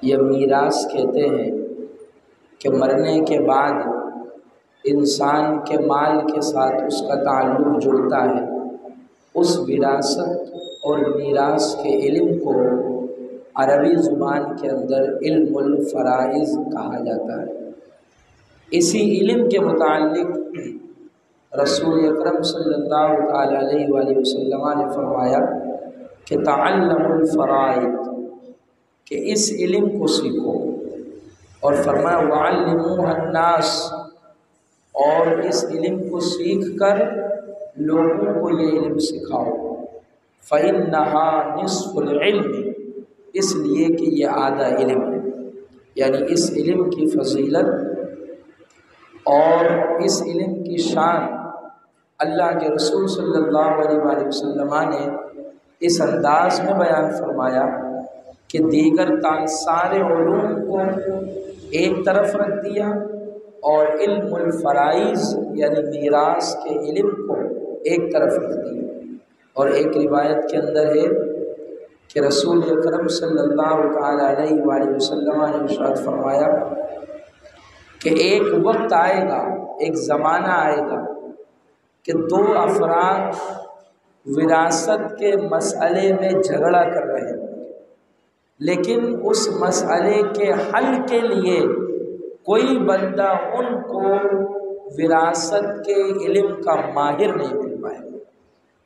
یہ میراث کہتے ہیں کہ مرنے کے بعد انسان کے مال کے ساتھ اس کا تعلق جڑتا ہے۔ اس وراثت اور میراث کے علم کو عربی زبان کے اندر علم الفرائض کہا جاتا ہے۔ اسی علم کے متعلق رسول اکرم صلی اللہ تعالیٰ علیہ وآلہ وسلم نے فرمایا کہ تعلموا الفرائض، کہ اس علم کو سیکھو، اور فرمایا وعلموها الناس، اور اس علم کو سیکھ کر لوگوں کو یہ علم سکھاؤ۔ فإنها نصف العلم، اس لیے کہ یہ آدھا علم ہے، یعنی اس علم کی فضیلت اور اس علم کی شان اللہ کے رسول صلی اللہ علیہ وآلہ وسلم نے اس انداز میں بیان فرمایا کہ دیگر سارے علوم کو ایک طرف رکھ دیا اور علم الفرائض یعنی میراث کے علم کو ایک طرف رکھ دیا۔ اور ایک روایت کے اندر ہے کہ رسول اکرم صلی اللہ تعالیٰ علیہ وآلہ وسلم نے ارشاد فرمایا کہ ایک وقت آئے گا، ایک زمانہ آئے گا کہ دو افراد وراثت کے مسئلے میں جھگڑا کر رہے ہیں، لیکن اس مسئلے کے حل کے لیے کوئی بندہ ان کو وراثت کے علم کا ماہر نہیں مل پائے،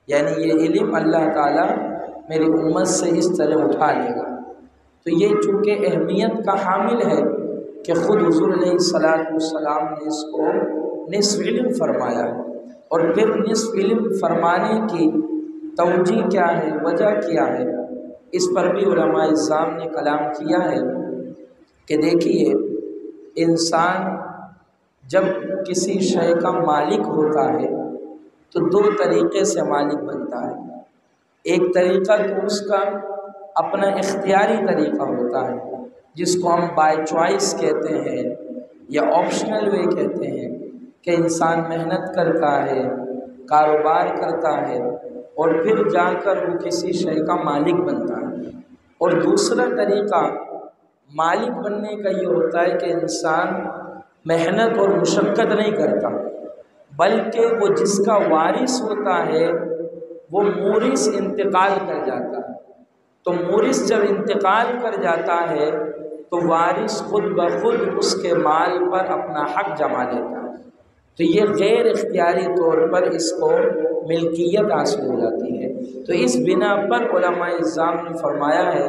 یعنی یہ علم اللہ تعالیٰ میری امت سے اس طرح اٹھا لے گا۔ تو یہ چونکہ اہمیت کا حامل ہے کہ خود حضور علیہ السلام نے اس کو نصف علم فرمایا ہے، اور پھر نصف علم فرمانے کی توجہ کیا ہے، وجہ کیا ہے، اس پر بھی علماء اسلام نے کلام کیا ہے کہ دیکھیے انسان جب کسی شے کا مالک ہوتا ہے تو دو طریقے سے مالک بنتا ہے۔ ایک طریقہ تو اس کا اپنا اختیاری طریقہ ہوتا ہے جس کو ہم بائی چوائس کہتے ہیں یا آپشنل وے کہتے ہیں، کہ انسان محنت کرتا ہے، کاروبار کرتا ہے اور پھر جا کر وہ کسی شے کا مالک بنتا ہے۔ اور دوسرا طریقہ مالک بننے کا یہ ہوتا ہے کہ انسان محنت اور مشقت نہیں کرتا، بلکہ وہ جس کا وارث ہوتا ہے وہ مورث انتقال کر جاتا ہے، تو مورث جب انتقال کر جاتا ہے تو وارث خود بخود اس کے مال پر اپنا حق جما لیتا ہے، تو یہ غیر اختیاری طور پر اس کو ملکیت حاصل ہو جاتی ہے۔ تو اس بنا پر علماء اسلام نے فرمایا ہے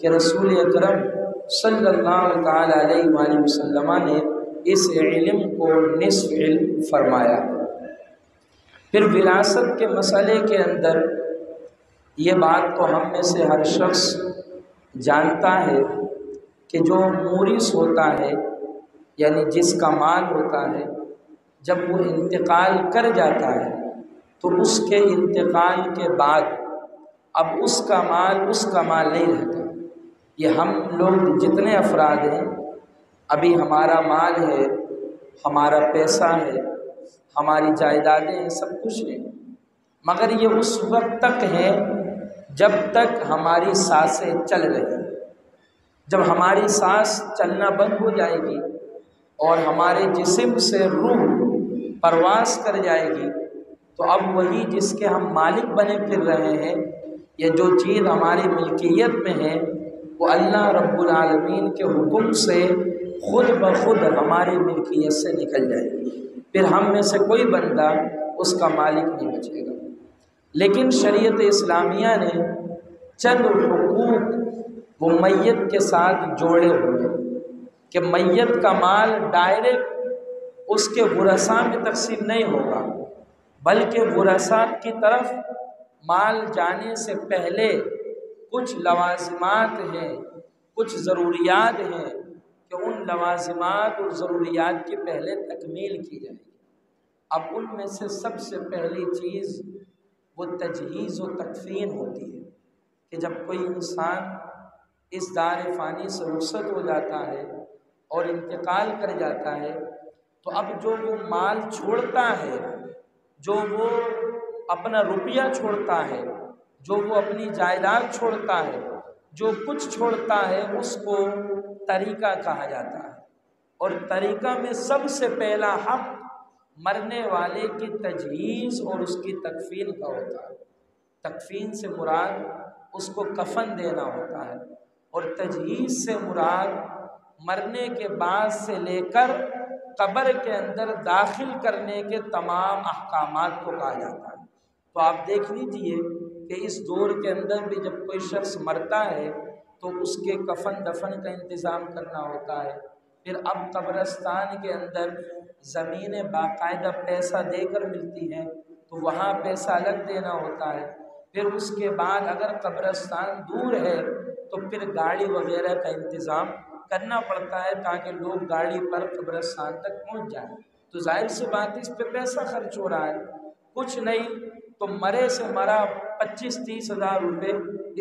کہ رسول اکرم صلی اللہ تعالیٰ علیہ وآلہ وسلم نے اس علم کو نصف علم فرمایا۔ پھر وراثت کے مسئلے کے اندر یہ بات تو ہم میں سے ہر شخص جانتا ہے کہ جو مورث ہوتا ہے یعنی جس کا مال ہوتا ہے، جب وہ انتقال کر جاتا ہے تو اس کے انتقال کے بعد اب اس کا مال نہیں رہتا۔ یہ ہم لوگ جتنے افراد ہیں، ابھی ہمارا مال ہے، ہمارا پیسہ ہے، ہماری جائیدادیں ہیں، سب کچھ ہے، مگر یہ اس وقت تک ہے جب تک ہماری سانسیں چل رہی ہیں۔ جب ہماری سانس چلنا بند ہو جائے گی اور ہمارے جسم سے روح پرواز کر جائے گی تو اب وہی جس کے ہم مالک بنے پھر رہے ہیں، یا جو چیز ہماری ملکیت میں ہے، وہ اللہ رب العالمین کے حکم سے خود بخود ہماری ملکیت سے نکل جائے گی، پھر ہم میں سے کوئی بندہ اس کا مالک نہیں بچے گا۔ لیکن شریعت اسلامیہ نے چند حقوق وہ میت کے ساتھ جوڑے ہوئے کہ میت کا مال ڈائریکٹ اس کے ورثاء میں تقسیم نہیں ہوگا، بلکہ ورثاء کی طرف مال جانے سے پہلے کچھ لوازمات ہیں، کچھ ضروریات ہیں کہ ان لوازمات اور ضروریات کی پہلے تکمیل کی جائے گی۔ اب ان میں سے سب سے پہلی چیز وہ تجہیز و تکفین ہوتی ہے کہ جب کوئی انسان اس دار فانی سے رخصت ہو جاتا ہے اور انتقال کر جاتا ہے تو اب جو وہ مال چھوڑتا ہے، جو وہ اپنا روپیہ چھوڑتا ہے، جو وہ اپنی جائیداد چھوڑتا ہے، جو کچھ چھوڑتا ہے اس کو طریقہ کہا جاتا ہے، اور طریقہ میں سب سے پہلا حق مرنے والے کی تجہیز اور اس کی تکفین کا ہوتا ہے۔ تکفین سے مراد اس کو کفن دینا ہوتا ہے، اور تجہیز سے مراد مرنے کے بعد سے لے کر قبر کے اندر داخل کرنے کے تمام احکامات کو کہا جاتا ہے۔ تو آپ دیکھ لیجئے کہ اس دور کے اندر بھی جب کوئی شخص مرتا ہے تو اس کے کفن دفن کا انتظام کرنا ہوتا ہے۔ پھر اب قبرستان کے اندر زمینیں باقاعدہ پیسہ دے کر ملتی ہیں، تو وہاں پیسہ الگ دینا ہوتا ہے۔ پھر اس کے بعد اگر قبرستان دور ہے تو پھر گاڑی وغیرہ کا انتظام کرنا پڑتا ہے تاکہ لوگ گاڑی پر قبرستان تک پہنچ جائیں۔ تو ظاہر سی بات اس پہ پیسہ خرچ ہو رہا ہے، کچھ نہیں تو مرے سے مرا 25-30 ہزار روپے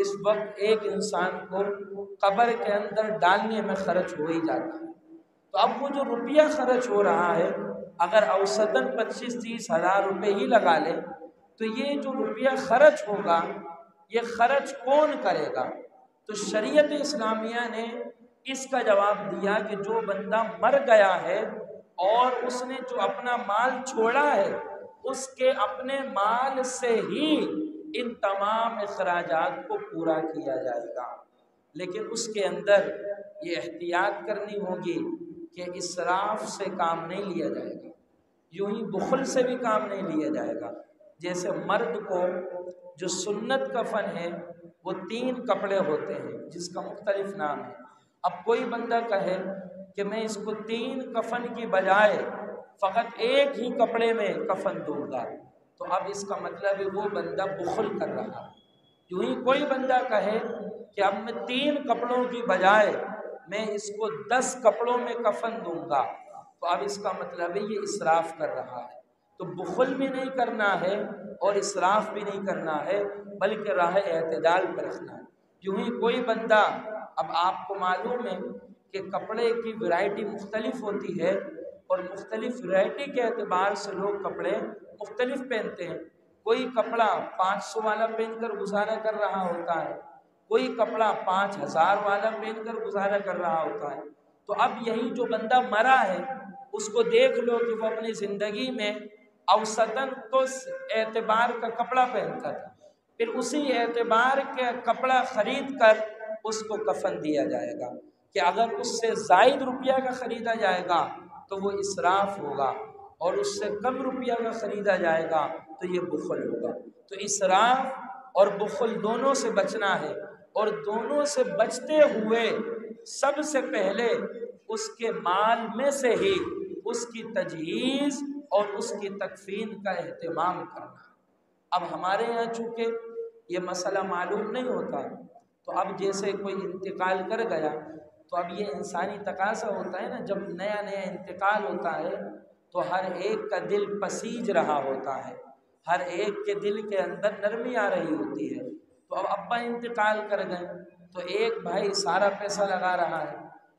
اس وقت ایک انسان کو قبر کے اندر ڈالنے میں خرچ ہو ہی جاتا ہے۔ تو اب وہ جو روپیہ خرچ ہو رہا ہے، اگر اوسطاً 25-30 ہزار روپے ہی لگا لیں تو یہ جو روپیہ خرچ ہوگا یہ خرچ کون کرے گا؟ تو شریعت اسلامیہ نے اس کا جواب دیا کہ جو بندہ مر گیا ہے اور اس نے جو اپنا مال چھوڑا ہے اس کے اپنے مال سے ہی ان تمام اخراجات کو پورا کیا جائے گا، لیکن اس کے اندر یہ احتیاط کرنی ہوگی کہ اسراف سے کام نہیں لیا جائے گا، یوں ہی بخل سے بھی کام نہیں لیا جائے گا۔ جیسے مرد کو جو سنت کفن ہے وہ 3 کپڑے ہوتے ہیں جس کا مختلف نام ہے۔ اب کوئی بندہ کہے کہ میں اس کو 3 کفن کی بجائے فقط ایک ہی کپڑے میں کفن دوں گا، تو اب اس کا مطلب ہے وہ بندہ بخل کر رہا ہے۔ یوں ہی کوئی بندہ کہے کہ اب میں 3 کپڑوں کی بجائے میں اس کو 10 کپڑوں میں کفن دوں گا، تو اب اس کا مطلب ہے یہ اسراف کر رہا ہے۔ تو بخل بھی نہیں کرنا ہے اور اسراف بھی نہیں کرنا ہے، بلکہ راہ اعتدال پر رکھنا ہے۔ یوں ہی کوئی بندہ، اب آپ کو معلوم ہے کہ کپڑے کی ورائٹی مختلف ہوتی ہے اور مختلف ورائٹی کے اعتبار سے لوگ کپڑے مختلف پہنتے ہیں۔ کوئی کپڑا 500 والا پہن کر گزارا کر رہا ہوتا ہے، کوئی کپڑا 5000 والا پہن کر گزارا کر رہا ہوتا ہے۔ تو اب یہی جو بندہ مرا ہے اس کو دیکھ لو کہ وہ اپنی زندگی میں اوسطاً تو اعتبار کا کپڑا پہنتا تھا، پھر اسی اعتبار کے کپڑا خرید کر اس کو کفن دیا جائے گا، کہ اگر اس سے زائد روپیہ کا خریدا جائے گا تو وہ اسراف ہوگا، اور اس سے کم روپیہ کا خریدا جائے گا تو یہ بخل ہوگا۔ تو اسراف اور بخل دونوں سے بچنا ہے، اور دونوں سے بچتے ہوئے سب سے پہلے اس کے مال میں سے ہی اس کی تجہیز اور اس کی تکفین کا اہتمام کرنا۔ اب ہمارے یہاں چونکہ یہ مسئلہ معلوم نہیں ہوتا، تو اب جیسے کوئی انتقال کر گیا تو اب یہ انسانی تقاضا ہوتا ہے نا، جب نیا نیا انتقال ہوتا ہے تو ہر ایک کا دل پسیج رہا ہوتا ہے، ہر ایک کے دل کے اندر نرمی آ رہی ہوتی ہے۔ تو اب ابا انتقال کر گئے تو ایک بھائی سارا پیسہ لگا رہا ہے،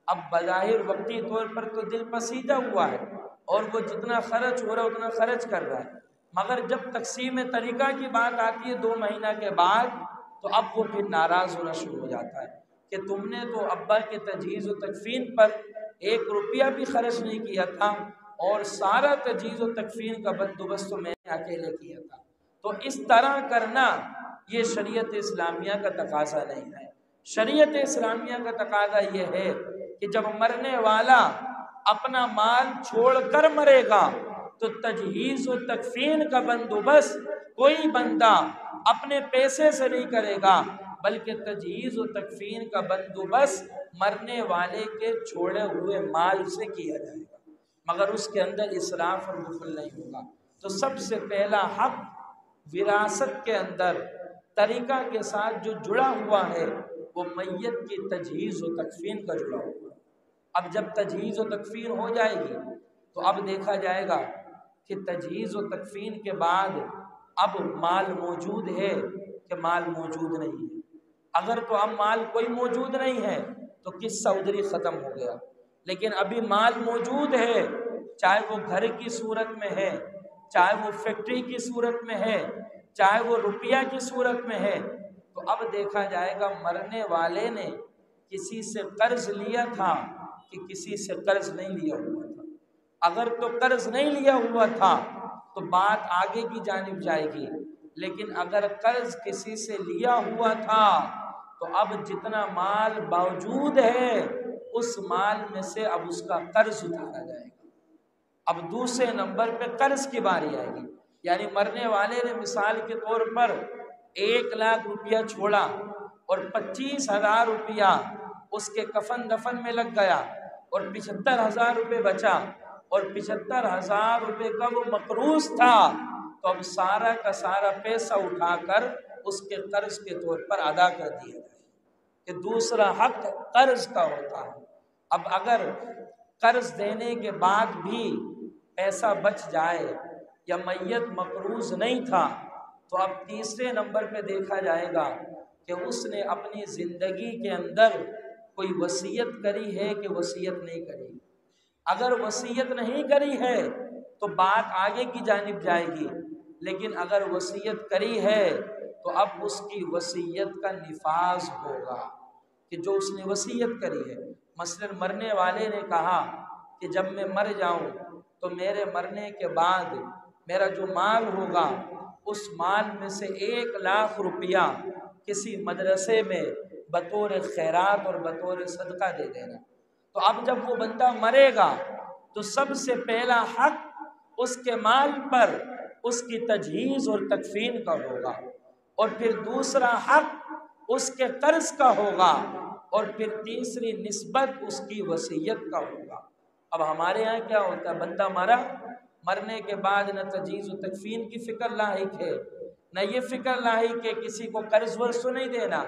اب بظاہر وقتی طور پر تو دل پسیجا ہوا ہے اور وہ جتنا خرچ ہو رہا ہے اتنا خرچ کر رہا ہے، مگر جب تقسیم طریقہ کی بات آتی ہے 2 مہینہ کے بعد تو اب وہ پھر ناراض ہونا شروع ہو جاتا ہے کہ تم نے تو ابا کے تجہیز و تکفین پر 1 روپیہ بھی خرچ نہیں کیا تھا، اور سارا تجہیز و تکفین کا بندوبست تو میں نے اکیلے کیا تھا۔ تو اس طرح کرنا یہ شریعت اسلامیہ کا تقاضا نہیں ہے۔ شریعت اسلامیہ کا تقاضا یہ ہے کہ جب مرنے والا اپنا مال چھوڑ کر مرے گا تو تجہیز و تکفین کا بندوبست کوئی بندہ اپنے پیسے سے نہیں کرے گا، بلکہ تجہیز و تکفین کا بندوبست مرنے والے کے چھوڑے ہوئے مال سے کیا جائے گا، مگر اس کے اندر اسراف اور بخل نہیں ہوگا۔ تو سب سے پہلا حق وراثت کے اندر طریقہ کے ساتھ جو جڑا ہوا ہے وہ میت کی تجہیز و تکفین کا جڑا ہوا ہے۔ اب جب تجہیز و تکفین ہو جائے گی تو اب دیکھا جائے گا کہ تجہیز و تکفین کے بعد اب مال موجود ہے کہ مال موجود نہیں ہے۔ اگر تو اب مال کوئی موجود نہیں ہے تو قصہ ادھر ہی ختم ہو گیا، لیکن ابھی مال موجود ہے، چاہے وہ گھر کی صورت میں ہے، چاہے وہ فیکٹری کی صورت میں ہے، چاہے وہ روپیہ کی صورت میں ہے، تو اب دیکھا جائے گا مرنے والے نے کسی سے قرض لیا تھا کہ کسی سے قرض نہیں لیا ہوا تھا۔ اگر تو قرض نہیں لیا ہوا تھا تو بات آگے کی جانب جائے گی، لیکن اگر قرض کسی سے لیا ہوا تھا تو اب جتنا مال موجود ہے اس مال میں سے اب اس کا قرض اتارا جائے گا۔ اب دوسرے نمبر پہ قرض کی باری آئے گی، یعنی مرنے والے نے مثال کے طور پر 1,00,000 روپیہ چھوڑا اور 25,000 روپیہ اس کے کفن دفن میں لگ گیا اور 75,000 روپے بچا اور 75,000 روپے کا وہ مقروض تھا، تو اب سارا کا سارا پیسہ اٹھا کر اس کے قرض کے طور پر ادا کر دیا جائے کہ دوسرا حق قرض کا ہوتا ہے۔ اب اگر قرض دینے کے بعد بھی پیسہ بچ جائے یا میت مقروض نہیں تھا تو اب تیسرے نمبر پہ دیکھا جائے گا کہ اس نے اپنی زندگی کے اندر کوئی وصیت کری ہے کہ وصیت نہیں کری۔ اگر وصیت نہیں کری ہے تو بات آگے کی جانب جائے گی، لیکن اگر وصیت کری ہے تو اب اس کی وصیت کا نفاذ ہوگا کہ جو اس نے وصیت کری ہے۔ مثلا مرنے والے نے کہا کہ جب میں مر جاؤں تو میرے مرنے کے بعد میرا جو مال ہوگا اس مال میں سے 1,00,000 روپیہ کسی مدرسے میں بطور خیرات اور بطور صدقہ دے دینا۔ تو اب جب وہ بندہ مرے گا تو سب سے پہلا حق اس کے مال پر اس کی تجہیز اور تکفین کا ہوگا، اور پھر دوسرا حق اس کے قرض کا ہوگا، اور پھر تیسری نسبت اس کی وصیت کا ہوگا۔ اب ہمارے یہاں کیا ہوتا ہے، بندہ مرا، مرنے کے بعد نہ تجہیز و تکفین کی فکر لاحق ہے، نہ یہ فکر لاحق کہ کسی کو قرض ورض تو نہیں دینا،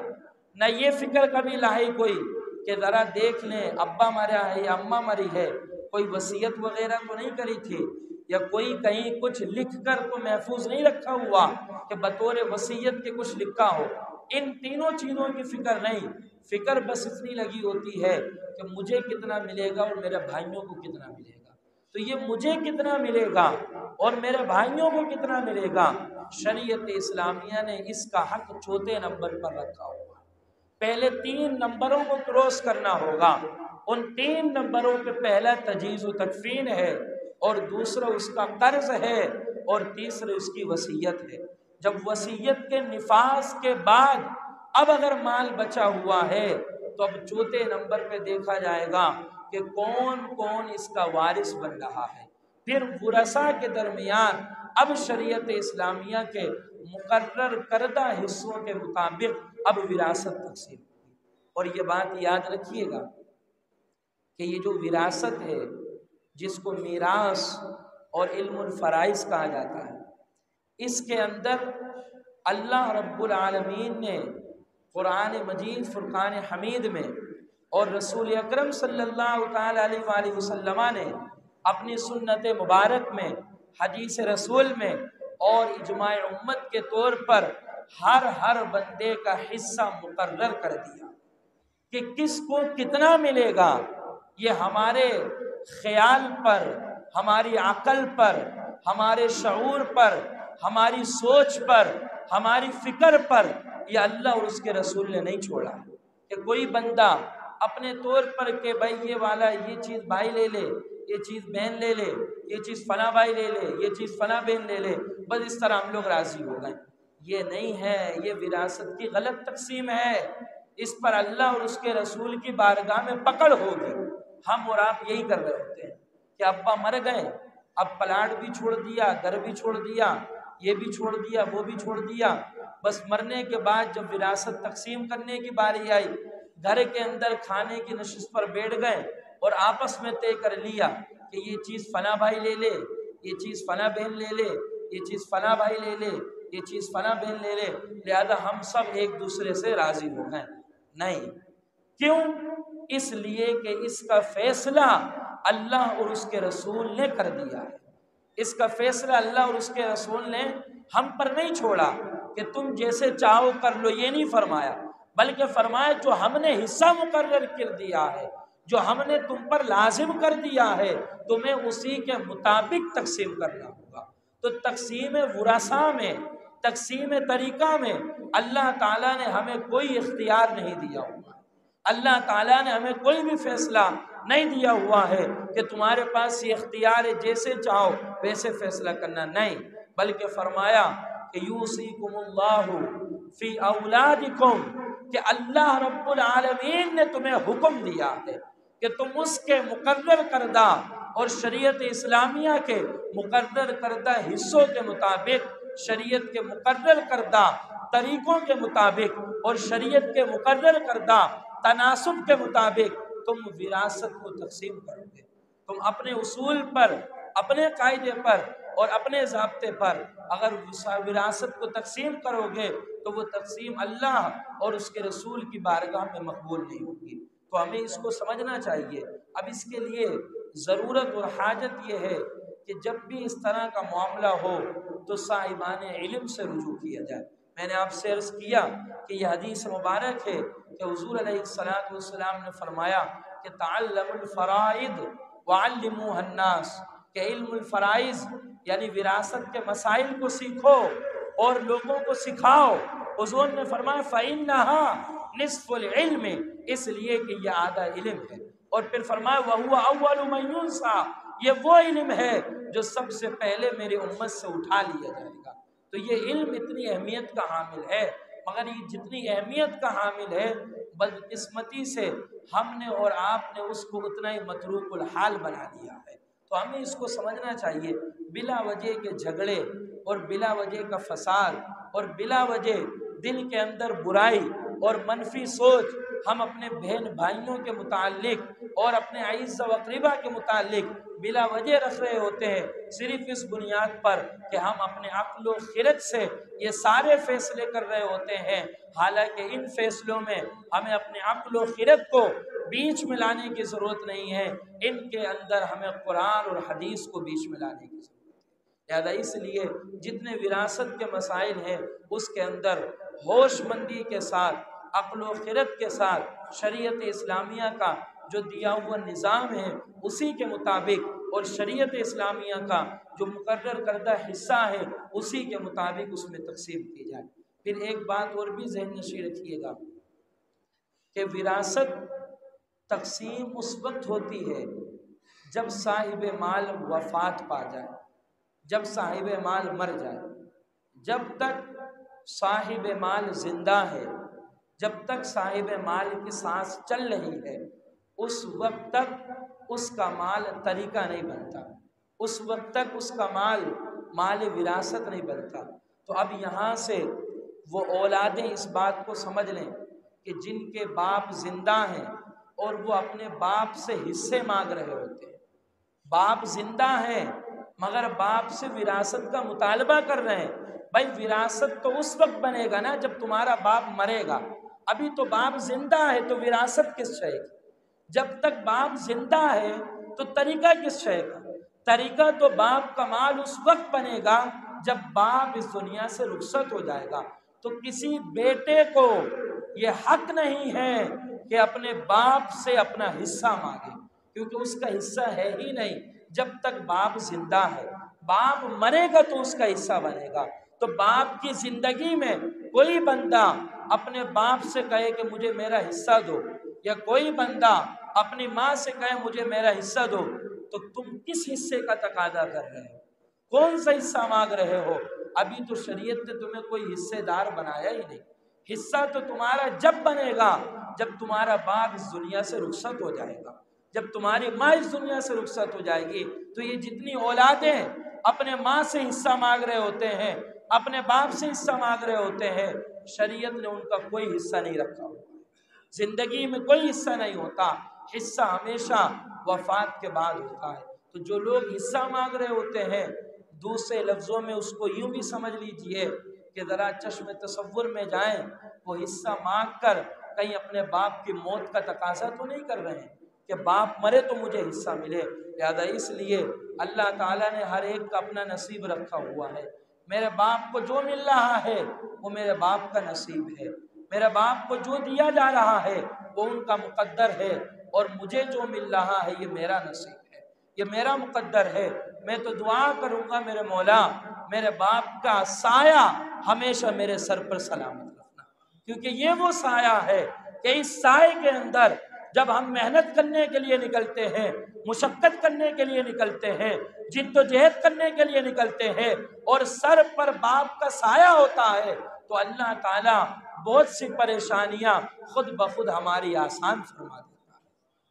نہ یہ فکر کبھی لاحق ہوئی کہ ذرا دیکھ لیں ابا مرا ہے یا اماں مری ہے، کوئی وصیت وغیرہ تو نہیں کری تھی، یا کوئی کہیں کچھ لکھ کر تو محفوظ نہیں رکھا ہوا کہ بطور وصیت کے کچھ لکھا ہو۔ ان تینوں چیزوں کی فکر نہیں، فکر بس اتنی لگی ہوتی ہے کہ مجھے کتنا ملے گا اور میرے بھائیوں کو کتنا ملے گا، تو یہ مجھے کتنا ملے گا اور میرے بھائیوں کو کتنا ملے گا۔ شریعت اسلامیہ نے اس کا حق چوتھے نمبر پر رکھا ہوگا۔ پہلے 3 نمبروں کو کراس کرنا ہوگا، ان 3 نمبروں پہ پہلا تجہیز و تکفین ہے، اور دوسرا اس کا قرض ہے، اور تیسرا اس کی وصیت ہے۔ جب وصیت کے نفاذ کے بعد اب اگر مال بچا ہوا ہے تو اب چوتھے نمبر پہ دیکھا جائے گا کہ کون کون اس کا وارث بن رہا ہے۔ پھر ورثاء کے درمیان اب شریعت اسلامیہ کے مقرر کردہ حصوں کے مطابق اب وراثت تقسیم ہوگی۔ اور یہ بات یاد رکھیے گا کہ یہ جو وراثت ہے جس کو میراث اور علم الفرائض کہا جاتا ہے، اس کے اندر اللہ رب العالمین نے قرآن مجید فرقان حمید میں اور رسول اکرم صلی اللہ تعالی علیہ وآلہ وسلم نے اپنی سنت مبارک میں، حدیث رسول میں اور اجماع امت کے طور پر ہر بندے کا حصہ مقرر کر دیا کہ کس کو کتنا ملے گا۔ یہ ہمارے خیال پر، ہماری عقل پر، ہمارے شعور پر، ہماری سوچ پر، ہماری فکر پر یہ اللہ اور اس کے رسول نے نہیں چھوڑا کہ کوئی بندہ اپنے طور پر کہ بھائی یہ والا یہ چیز بھائی لے لے، یہ چیز بہن لے لے، یہ چیز فلاں بھائی لے لے، یہ چیز فلاں بہن لے لے، بس اس طرح ہم لوگ راضی ہو گئے۔ یہ نہیں ہے، یہ وراثت کی غلط تقسیم ہے، اس پر اللہ اور اس کے رسول کی بارگاہ میں پکڑ ہوگی۔ ہم اور آپ یہی کر رہے ہوتے ہیں کہ ابا مر گئے، اب پلاٹ بھی چھوڑ دیا، گھر بھی چھوڑ دیا، یہ بھی چھوڑ دیا، وہ بھی چھوڑ دیا، بس مرنے کے بعد جب وراثت تقسیم کرنے کی باری آئی، گھر کے اندر کھانے کی نشست پر بیٹھ گئے اور آپس میں طے کر لیا کہ یہ چیز فلاں بھائی لے لے، یہ چیز فلاں بہن لے لے، یہ چیز فلاں بھائی لے لے، یہ چیز فلاں بہن لے لے، لہذا ہم سب ایک دوسرے سے راضی ہو گئے۔ نہیں، کیوں؟ اس لیے کہ اس کا فیصلہ اللہ اور اس کے رسول نے کر دیا ہے۔ اس کا فیصلہ اللہ اور اس کے رسول نے ہم پر نہیں چھوڑا کہ تم جیسے چاہو کر لو، یہ نہیں فرمایا، بلکہ فرمایا جو ہم نے حصہ مقرر کر دیا ہے، جو ہم نے تم پر لازم کر دیا ہے، تمہیں اسی کے مطابق تقسیم کرنا ہوگا۔ تو تقسیم ورثاء میں تقسیم طریقہ میں اللہ تعالیٰ نے ہمیں کوئی اختیار نہیں دیا ہوا، اللہ تعالیٰ نے ہمیں کوئی بھی فیصلہ نہیں دیا ہوا ہے کہ تمہارے پاس یہ اختیار ہے جیسے چاہو ویسے فیصلہ کرنا، نہیں، بلکہ فرمایا کہ یوصیکم اللہ فی اولادکم، کہ اللہ رب العالمین نے تمہیں حکم دیا ہے کہ تم اس کے مقرر کردہ اور شریعت اسلامیہ کے مقرر کردہ حصوں کے مطابق، شریعت کے مقرر کردہ طریقوں کے مطابق اور شریعت کے مقرر کردہ تناسب کے مطابق تم وراثت کو تقسیم کرو گے۔ تم اپنے اصول پر، اپنے قاعدے پر اور اپنے ضابطے پر اگر وراثت کو تقسیم کرو گے تو وہ تقسیم اللہ اور اس کے رسول کی بارگاہ میں مقبول نہیں ہوگی۔ تو ہمیں اس کو سمجھنا چاہیے۔ اب اس کے لیے ضرورت اور حاجت یہ ہے کہ جب بھی اس طرح کا معاملہ ہو تو صاحبان علم سے رجوع کیا جائے۔ میں نے آپ سے عرض کیا کہ یہ حدیث مبارک ہے کہ حضور علیہ السلام نے فرمایا کہ تعلم الفرائض وعلموها الناس، کہ علم الفرائض یعنی وراثت کے مسائل کو سیکھو اور لوگوں کو سکھاؤ۔ حضور نے فرمایا فإنها نصف العلم، اس لیے کہ یہ آدھا علم ہے، اور پھر فرمایا وَهُوَ أَوَّلُ مَن يُنسَى، یہ وہ علم ہے جو سب سے پہلے میری امت سے اٹھا لیا جائے گا۔ تو یہ علم اتنی اہمیت کا حامل ہے، مگر یہ جتنی اہمیت کا حامل ہے بدقسمتی سے ہم نے اور آپ نے اس کو اتنا ہی متروک الحال بنا دیا ہے۔ تو ہمیں اس کو سمجھنا چاہیے، بلا وجہ کے جھگڑے اور بلا وجہ کا فساد اور بلا وجہ دل کے اندر برائی اور منفی سوچ ہم اپنے بہن بھائیوں کے متعلق اور اپنے اعز و اقربا کے متعلق بلا وجہ رکھ رہے ہوتے ہیں، صرف اس بنیاد پر کہ ہم اپنے عقل و خرد سے یہ سارے فیصلے کر رہے ہوتے ہیں، حالانکہ ان فیصلوں میں ہمیں اپنے عقل و خرد کو بیچ میں لانے کی ضرورت نہیں ہے، ان کے اندر ہمیں قرآن اور حدیث کو بیچ میں لانے کی ضرورت ہے۔ لہذا اس لیے جتنے وراثت کے مسائل ہیں اس کے اندر ہوش مندی کے ساتھ، عقل و خرد کے ساتھ شریعت اسلامیہ کا جو دیا ہوا نظام ہے اسی کے مطابق اور شریعت اسلامیہ کا جو مقرر کردہ حصہ ہے اسی کے مطابق اس میں تقسیم کی جائے۔ پھر ایک بات اور بھی ذہن نشین رکھیے گا کہ وراثت تقسیم اس وقت ہوتی ہے جب صاحب مال وفات پا جائے، جب صاحب مال مر جائے۔ جب تک صاحب مال زندہ ہے، جب تک صاحب مال کی سانس چل رہی ہے، اس وقت تک اس کا مال طریقہ نہیں بنتا، اس وقت تک اس کا مال وراثت نہیں بنتا۔ تو اب یہاں سے وہ اولادیں اس بات کو سمجھ لیں کہ جن کے باپ زندہ ہیں اور وہ اپنے باپ سے حصے مانگ رہے ہوتے ہیں، باپ زندہ ہیں مگر باپ سے وراثت کا مطالبہ کر رہے ہیں۔ بھائی وراثت تو اس وقت بنے گا نا جب تمہارا باپ مرے گا، ابھی تو باپ زندہ ہے تو وراثت کس شے کی؟ جب تک باپ زندہ ہے تو طریقہ کس شے کا؟ طریقہ تو باپ کا مال اس وقت بنے گا جب باپ اس دنیا سے رخصت ہو جائے گا۔ تو کسی بیٹے کو یہ حق نہیں ہے کہ اپنے باپ سے اپنا حصہ مانگے، کیونکہ اس کا حصہ ہے ہی نہیں جب تک باپ زندہ ہے۔ باپ مرے گا تو اس کا حصہ بنے گا۔ تو باپ کی زندگی میں کوئی بندہ اپنے باپ سے کہے کہ مجھے میرا حصہ دو، یا کوئی بندہ اپنی ماں سے کہے مجھے میرا حصہ دو، تو تم کس حصے کا تقاضا کر رہے ہو؟ کون سا حصہ مانگ رہے ہو؟ ابھی تو شریعت نے تمہیں کوئی حصے دار بنایا ہی نہیں۔ حصہ تو تمہارا جب بنے گا جب تمہارا باپ اس دنیا سے رخصت ہو جائے گا، جب تمہاری ماں اس دنیا سے رخصت ہو جائے گی۔ تو یہ جتنی اولادیں اپنے ماں سے حصہ مانگ رہے ہوتے ہیں، اپنے باپ سے حصہ مانگ رہے ہوتے ہیں، شریعت نے ان کا کوئی حصہ نہیں رکھا ہوتا، زندگی میں کوئی حصہ نہیں ہوتا، حصہ ہمیشہ وفات کے بعد ہوتا ہے۔ تو جو لوگ حصہ مانگ رہے ہوتے ہیں، دوسرے لفظوں میں اس کو یوں بھی سمجھ لیجئے کہ ذرا چشم تصور میں جائیں، وہ حصہ مانگ کر کہیں اپنے باپ کی موت کا تقاضا تو نہیں کر رہے ہیں کہ باپ مرے تو مجھے حصہ ملے۔ لہذا اس لیے اللہ تعالیٰ نے ہر ایک کا اپنا نصیب رکھا ہوا ہے۔ میرے باپ کو جو مل رہا ہے وہ میرے باپ کا نصیب ہے، میرے باپ کو جو دیا جا رہا ہے وہ ان کا مقدر ہے، اور مجھے جو مل رہا ہے یہ میرا نصیب ہے، یہ میرا مقدر ہے۔ میں تو دعا کروں گا میرے مولا میرے باپ کا سایہ ہمیشہ میرے سر پر سلامت رکھنا، کیونکہ یہ وہ سایہ ہے کہ اس سائے کے اندر جب ہم محنت کرنے کے لیے نکلتے ہیں، مشقت کرنے کے لیے نکلتے ہیں، جد و جہد کرنے کے لیے نکلتے ہیں، اور سر پر باپ کا سایہ ہوتا ہے، تو اللہ تعالیٰ بہت سی پریشانیاں خود بخود ہماری آسان فرما دیتا ہے۔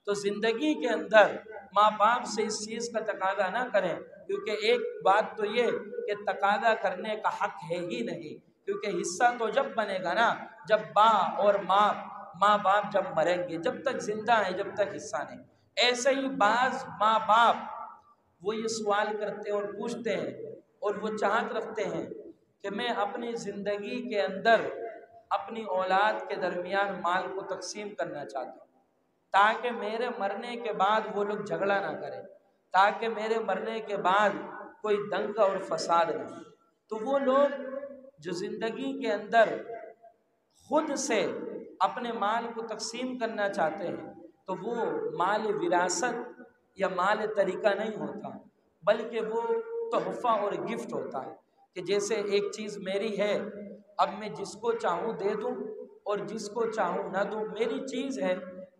تو زندگی کے اندر ماں باپ سے اس چیز کا تقاضا نہ کریں، کیونکہ ایک بات تو یہ کہ تقاضا کرنے کا حق ہے ہی نہیں، کیونکہ حصہ تو جب بنے گا نا جب ماں باپ جب مریں گے، جب تک زندہ ہیں جب تک حصہ نہیں۔ ایسے ہی بعض ماں باپ وہ یہ سوال کرتے ہیں اور پوچھتے ہیں اور وہ چاہت رکھتے ہیں کہ میں اپنی زندگی کے اندر اپنی اولاد کے درمیان مال کو تقسیم کرنا چاہتا ہوں، تاکہ میرے مرنے کے بعد وہ لوگ جھگڑا نہ کریں، تاکہ میرے مرنے کے بعد کوئی دنگا اور فساد نہ ہو۔ تو وہ لوگ جو زندگی کے اندر خود سے اپنے مال کو تقسیم کرنا چاہتے ہیں، تو وہ مال وراثت یا مال طریقہ نہیں ہوتا، بلکہ وہ تحفہ اور گفٹ ہوتا ہے، کہ جیسے ایک چیز میری ہے، اب میں جس کو چاہوں دے دوں اور جس کو چاہوں نہ دوں، میری چیز ہے،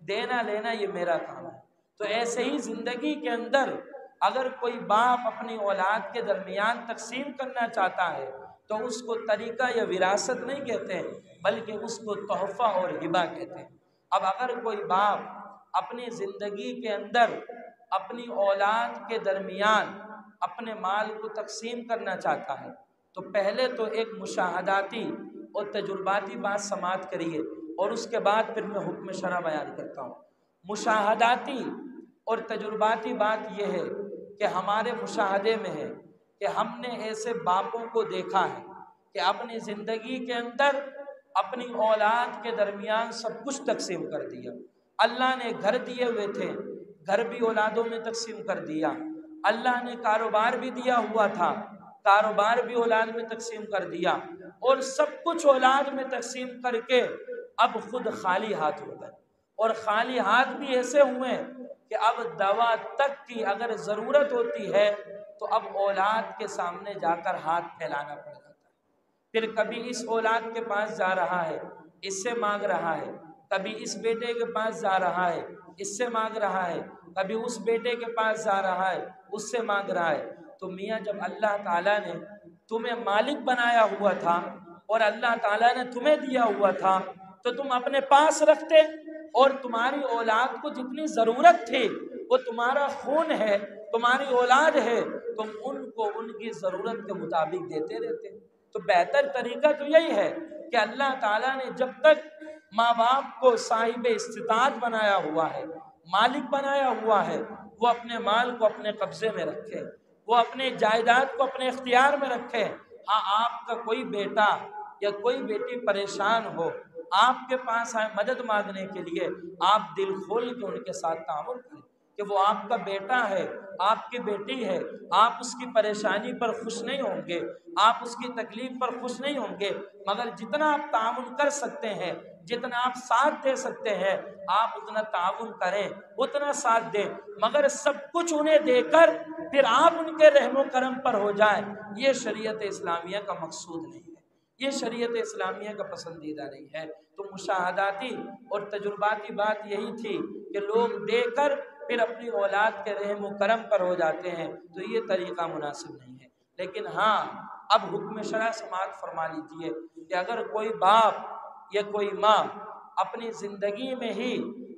دینا لینا یہ میرا کام ہے۔ تو ایسے ہی زندگی کے اندر اگر کوئی باپ اپنی اولاد کے درمیان تقسیم کرنا چاہتا ہے تو اس کو طریقہ یا وراثت نہیں کہتے ہیں، بلکہ اس کو تحفہ اور ہبہ کہتے ہیں۔ اب اگر کوئی باپ اپنی زندگی کے اندر اپنی اولاد کے درمیان اپنے مال کو تقسیم کرنا چاہتا ہے تو پہلے تو ایک مشاہداتی اور تجرباتی بات سماعت کریے، اور اس کے بعد پھر میں حکم شرع بیان کرتا ہوں۔ مشاہداتی اور تجرباتی بات یہ ہے کہ ہمارے مشاہدے میں ہے کہ ہم نے ایسے باپوں کو دیکھا ہے کہ اپنی زندگی کے اندر اپنی اولاد کے درمیان سب کچھ تقسیم کر دیا۔ اللہ نے گھر دیے ہوئے تھے، گھر بھی اولادوں میں تقسیم کر دیا۔ اللہ نے کاروبار بھی دیا ہوا تھا، کاروبار بھی اولاد میں تقسیم کر دیا، اور سب کچھ اولاد میں تقسیم کر کے اب خود خالی ہاتھ ہو گئے، اور خالی ہاتھ بھی ایسے ہوئے کہ اب دوا تک کی اگر ضرورت ہوتی ہے تو اب اولاد کے سامنے جا کر ہاتھ پھیلانا پڑ جاتا ہے۔ پھر کبھی اس اولاد کے پاس جا رہا ہے، اس سے مانگ رہا ہے، کبھی اس بیٹے کے پاس جا رہا ہے، اس سے مانگ رہا ہے، کبھی اس بیٹے کے پاس جا رہا ہے، اس سے مانگ رہا ہے۔ تو میاں جب اللہ تعالیٰ نے تمہیں مالک بنایا ہوا تھا اور اللہ تعالیٰ نے تمہیں دیا ہوا تھا تو تم اپنے پاس رکھتے، اور تمہاری اولاد کو جتنی ضرورت تھی، وہ تمہارا خون ہے، تمہاری اولاد ہے، تم ان کو ان کی ضرورت کے مطابق دیتے رہتے۔ تو بہتر طریقہ تو یہی ہے کہ اللہ تعالیٰ نے جب تک ماں باپ کو صاحب استطاعت بنایا ہوا ہے، مالک بنایا ہوا ہے، وہ اپنے مال کو اپنے قبضے میں رکھے، وہ اپنے جائیداد کو اپنے اختیار میں رکھے۔ ہاں، آپ کا کوئی بیٹا یا کوئی بیٹی پریشان ہو، آپ کے پاس آئے مدد مانگنے کے لیے، آپ دل کھول کے ان کے ساتھ تعاون کریں کہ وہ آپ کا بیٹا ہے، آپ کی بیٹی ہے، آپ اس کی پریشانی پر خوش نہیں ہوں گے، آپ اس کی تکلیف پر خوش نہیں ہوں گے، مگر جتنا آپ تعاون کر سکتے ہیں، جتنا آپ ساتھ دے سکتے ہیں، آپ اتنا تعاون کریں، اتنا ساتھ دیں، مگر سب کچھ انہیں دے کر پھر آپ ان کے رحم و کرم پر ہو جائیں، یہ شریعت اسلامیہ کا مقصود نہیں ہے، یہ شریعت اسلامیہ کا پسندیدہ نہیں ہے۔ تو مشاہداتی اور تجرباتی بات یہی تھی کہ لوگ دے کر پھر اپنی اولاد کے رحم و کرم پر ہو جاتے ہیں، تو یہ طریقہ مناسب نہیں ہے۔ لیکن ہاں، اب حکم شرع سماعت فرما لیجیے کہ اگر کوئی باپ یا کوئی ماں اپنی زندگی میں ہی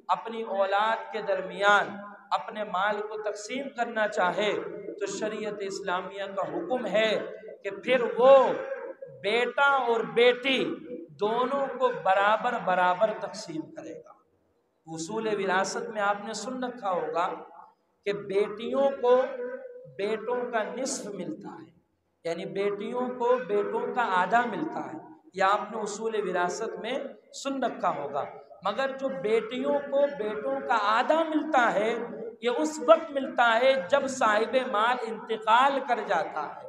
اپنی اولاد کے درمیان اپنے مال کو تقسیم کرنا چاہے تو شریعت اسلامیہ کا حکم ہے کہ پھر وہ بیٹا اور بیٹی دونوں کو برابر برابر تقسیم کرے گا۔ اصول وراثت میں آپ نے سن رکھا ہوگا کہ بیٹیوں کو بیٹوں کا نصف ملتا ہے، یعنی بیٹیوں کو بیٹوں کا آدھا ملتا ہے، یہ آپ نے اصول وراثت میں سن رکھا ہوگا۔ مگر جو بیٹیوں کو بیٹوں کا آدھا ملتا ہے یہ اس وقت ملتا ہے جب صاحب مال انتقال کر جاتا ہے۔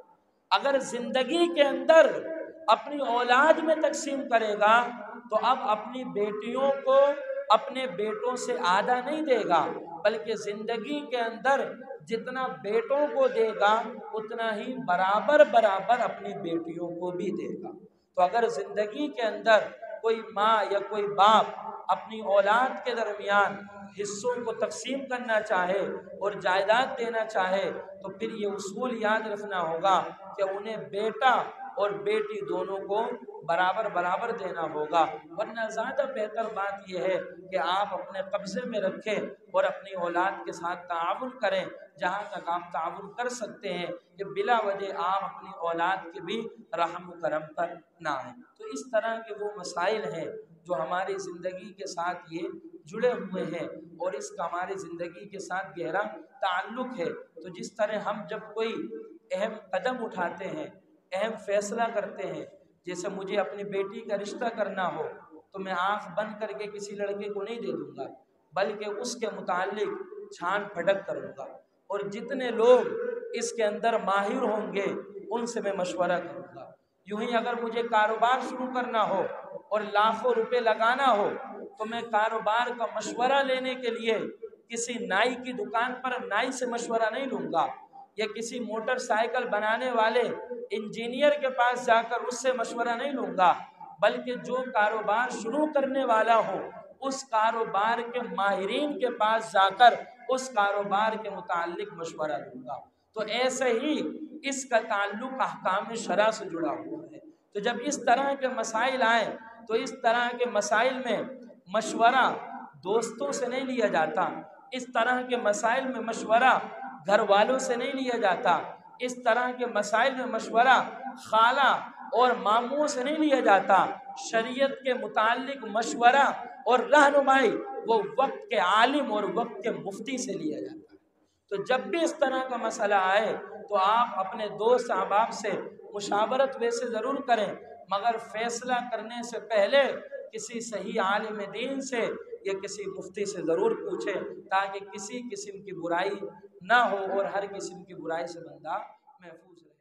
اگر زندگی کے اندر اپنی اولاد میں تقسیم کرے گا تو اب اپنی بیٹیوں کو اپنے بیٹوں سے آدھا نہیں دے گا، بلکہ زندگی کے اندر جتنا بیٹوں کو دے گا اتنا ہی برابر برابر اپنی بیٹیوں کو بھی دے گا۔ تو اگر زندگی کے اندر کوئی ماں یا کوئی باپ اپنی اولاد کے درمیان حصوں کو تقسیم کرنا چاہے اور جائیداد دینا چاہے تو پھر یہ اصول یاد رکھنا ہوگا کہ انہیں بیٹا اور بیٹی دونوں کو برابر برابر دینا ہوگا، ورنہ زیادہ بہتر بات یہ ہے کہ آپ اپنے قبضے میں رکھیں اور اپنی اولاد کے ساتھ تعاون کریں، جہاں تک آپ تعاون کر سکتے ہیں کہ بلا وجہ آپ اپنی اولاد کے بھی رحم و کرم پر نہ آئیں۔ تو اس طرح کے وہ مسائل ہیں جو ہماری زندگی کے ساتھ یہ جڑے ہوئے ہیں اور اس کا ہماری زندگی کے ساتھ گہرا تعلق ہے۔ تو جس طرح ہم جب کوئی اہم قدم اٹھاتے ہیں، اہم فیصلہ کرتے ہیں، جیسے مجھے اپنی بیٹی کا رشتہ کرنا ہو تو میں آنکھ بند کر کے کسی لڑکے کو نہیں دے دوں گا، بلکہ اس کے متعلق چھان پھٹک کروں گا، اور جتنے لوگ اس کے اندر ماہر ہوں گے ان سے میں مشورہ کروں گا۔ یوں ہی اگر مجھے کاروبار شروع کرنا ہو اور لاکھوں روپے لگانا ہو تو میں کاروبار کا مشورہ لینے کے لیے کسی نائی کی دکان پر نائی سے مشورہ نہیں لوں گا، یا کسی موٹر سائیکل بنانے والے انجینئر کے پاس جا کر اس سے مشورہ نہیں لوں گا، بلکہ جو کاروبار شروع کرنے والا ہو اس کاروبار کے ماہرین کے پاس جا کر اس کاروبار کے متعلق مشورہ لوں گا۔ تو ایسے ہی اس کا تعلق احکام شرع سے جڑا ہوا ہے۔ تو جب اس طرح کے مسائل آئیں تو اس طرح کے مسائل میں مشورہ دوستوں سے نہیں لیا جاتا، اس طرح کے مسائل میں مشورہ گھر والوں سے نہیں لیا جاتا، اس طرح کے مسائل میں مشورہ خالہ اور ماموں سے نہیں لیا جاتا، شریعت کے متعلق مشورہ اور رہنمائی وہ وقت کے عالم اور وقت کے مفتی سے لیا جاتا ہے۔ تو جب بھی اس طرح کا مسئلہ آئے تو آپ اپنے دوست احباب سے مشاورت ویسے ضرور کریں، مگر فیصلہ کرنے سے پہلے کسی صحیح عالم دین سے یا کسی مفتی سے ضرور پوچھیں، تاکہ کسی قسم کی برائی نہ ہو اور ہر قسم کی برائی سے بندہ محفوظ رہے۔